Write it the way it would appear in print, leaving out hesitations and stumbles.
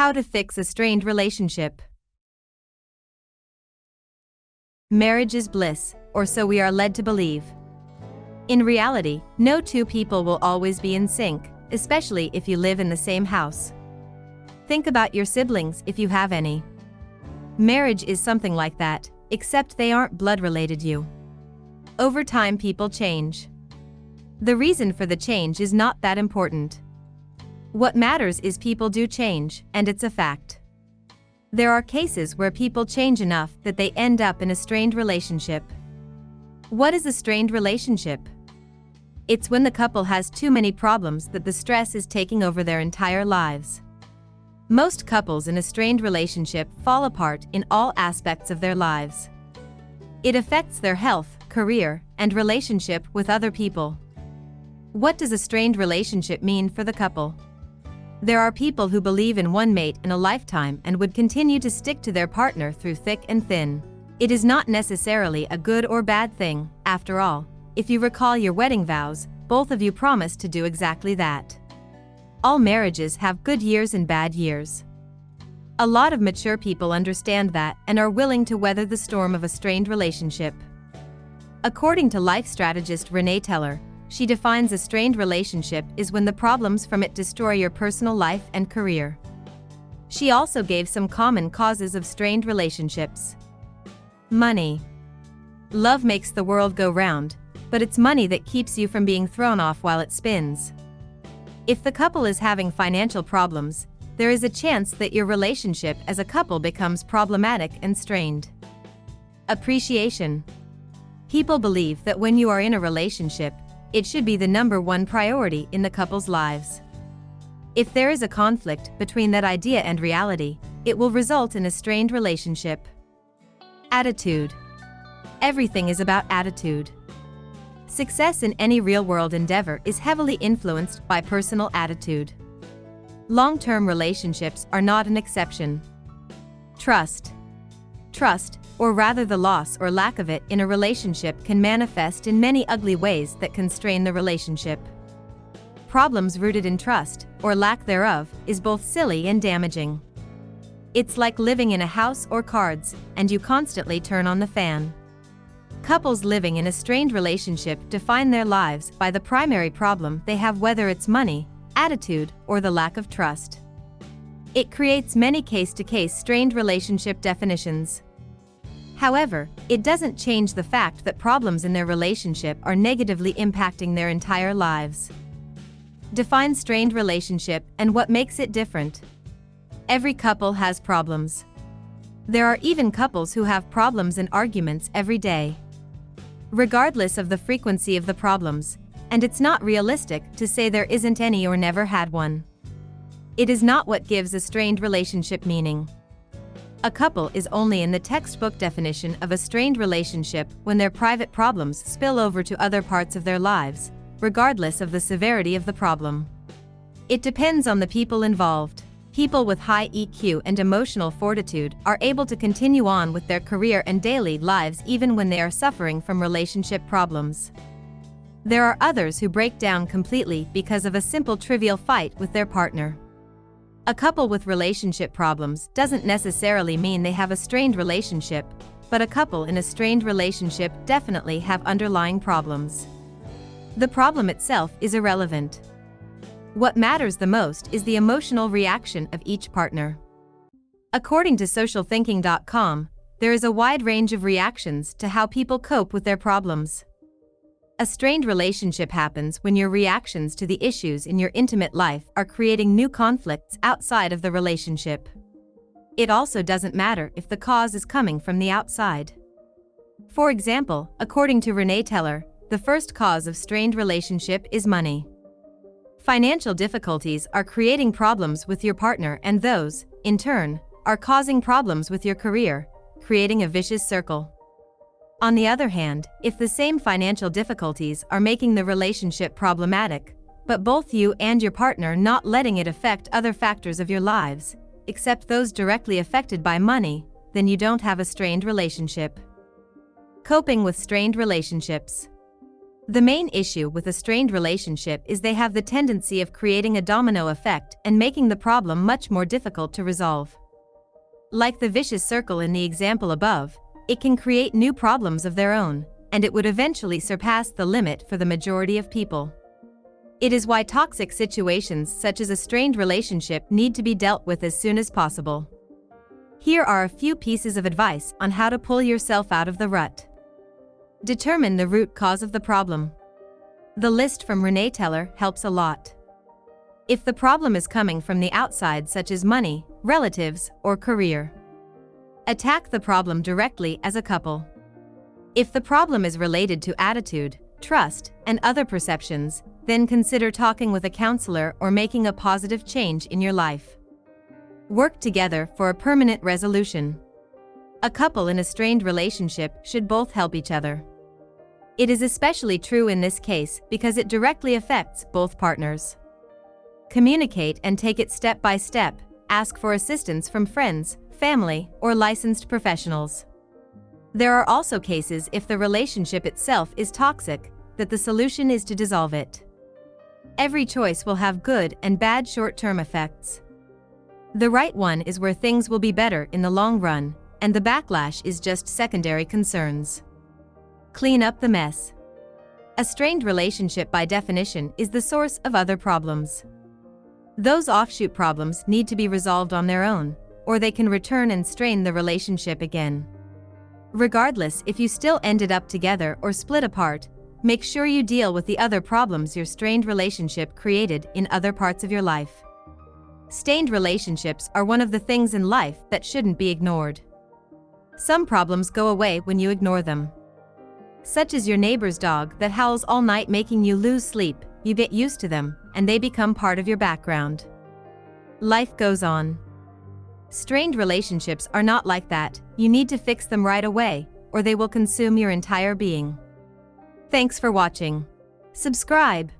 How to fix a strained relationship. Marriage is bliss, or so we are led to believe. In reality, no two people will always be in sync, especially if you live in the same house. Think about your siblings if you have any. Marriage is something like that, except they aren't blood-related you. Over time people change. The reason for the change is not that important. What matters is people do change, and it's a fact. There are cases where people change enough that they end up in a strained relationship. What is a strained relationship? It's when the couple has too many problems that the stress is taking over their entire lives. Most couples in a strained relationship fall apart in all aspects of their lives. It affects their health, career, and relationship with other people. What does a strained relationship mean for the couple? There are people who believe in one mate in a lifetime and would continue to stick to their partner through thick and thin. It is not necessarily a good or bad thing, after all. If you recall your wedding vows, both of you promised to do exactly that. All marriages have good years and bad years. A lot of mature people understand that and are willing to weather the storm of a strained relationship. According to life strategist Renee Teller, she defines a strained relationship is when the problems from it destroy your personal life and career. She also gave some common causes of strained relationships. Money. Love makes the world go round, but it's money that keeps you from being thrown off while it spins. If the couple is having financial problems, there is a chance that your relationship as a couple becomes problematic and strained. Appreciation. People believe that when you are in a relationship, it should be the number one priority in the couple's lives. If there is a conflict between that idea and reality, it will result in a strained relationship. Attitude. Everything is about attitude. Success in any real-world endeavor is heavily influenced by personal attitude. Long-term relationships are not an exception. Trust. Trust, or rather the loss or lack of it in a relationship, can manifest in many ugly ways that can strain the relationship. Problems rooted in trust, or lack thereof, is both silly and damaging. It's like living in a house or cards, and you constantly turn on the fan. Couples living in a strained relationship define their lives by the primary problem they have, whether it's money, attitude, or the lack of trust. It creates many case-to-case strained relationship definitions. However, it doesn't change the fact that problems in their relationship are negatively impacting their entire lives. Define strained relationship and what makes it different. Every couple has problems. There are even couples who have problems and arguments every day. Regardless of the frequency of the problems, and it's not realistic to say there isn't any or never had one. It is not what gives a strained relationship meaning. A couple is only in the textbook definition of a strained relationship when their private problems spill over to other parts of their lives, regardless of the severity of the problem. It depends on the people involved. People with high EQ and emotional fortitude are able to continue on with their career and daily lives even when they are suffering from relationship problems. There are others who break down completely because of a simple trivial fight with their partner. A couple with relationship problems doesn't necessarily mean they have a strained relationship, but a couple in a strained relationship definitely have underlying problems. The problem itself is irrelevant. What matters the most is the emotional reaction of each partner. According to socialthinking.com, there is a wide range of reactions to how people cope with their problems. A strained relationship happens when your reactions to the issues in your intimate life are creating new conflicts outside of the relationship. It also doesn't matter if the cause is coming from the outside. For example, according to Renee Teller, the first cause of strained relationship is money. Financial difficulties are creating problems with your partner, and those, in turn, are causing problems with your career, creating a vicious circle. On the other hand, if the same financial difficulties are making the relationship problematic, but both you and your partner not letting it affect other factors of your lives, except those directly affected by money, then you don't have a strained relationship. Coping with strained relationships. The main issue with a strained relationship is they have the tendency of creating a domino effect and making the problem much more difficult to resolve. Like the vicious circle in the example above, it can create new problems of their own, and it would eventually surpass the limit for the majority of people. It is why toxic situations such as a strained relationship need to be dealt with as soon as possible. Here are a few pieces of advice on how to pull yourself out of the rut. Determine the root cause of the problem. The list from Renee Teller helps a lot. If the problem is coming from the outside, such as money, relatives, or career, attack the problem directly as a couple. If the problem is related to attitude, trust, and other perceptions, then consider talking with a counselor or making a positive change in your life. Work together for a permanent resolution. A couple in a strained relationship should both help each other. It is especially true in this case because it directly affects both partners. Communicate and take it step by step. Ask for assistance from friends, family, or licensed professionals. There are also cases if the relationship itself is toxic, that the solution is to dissolve it. Every choice will have good and bad short-term effects. The right one is where things will be better in the long run, and the backlash is just secondary concerns. Clean up the mess. A strained relationship by definition is the source of other problems. Those offshoot problems need to be resolved on their own, or they can return and strain the relationship again. Regardless if you still ended up together or split apart, make sure you deal with the other problems your strained relationship created in other parts of your life. Strained relationships are one of the things in life that shouldn't be ignored. Some problems go away when you ignore them. Such as your neighbor's dog that howls all night making you lose sleep. You get used to them, and they become part of your background. Life goes on. Strained relationships are not like that. You need to fix them right away, or they will consume your entire being. Thanks for watching. Subscribe.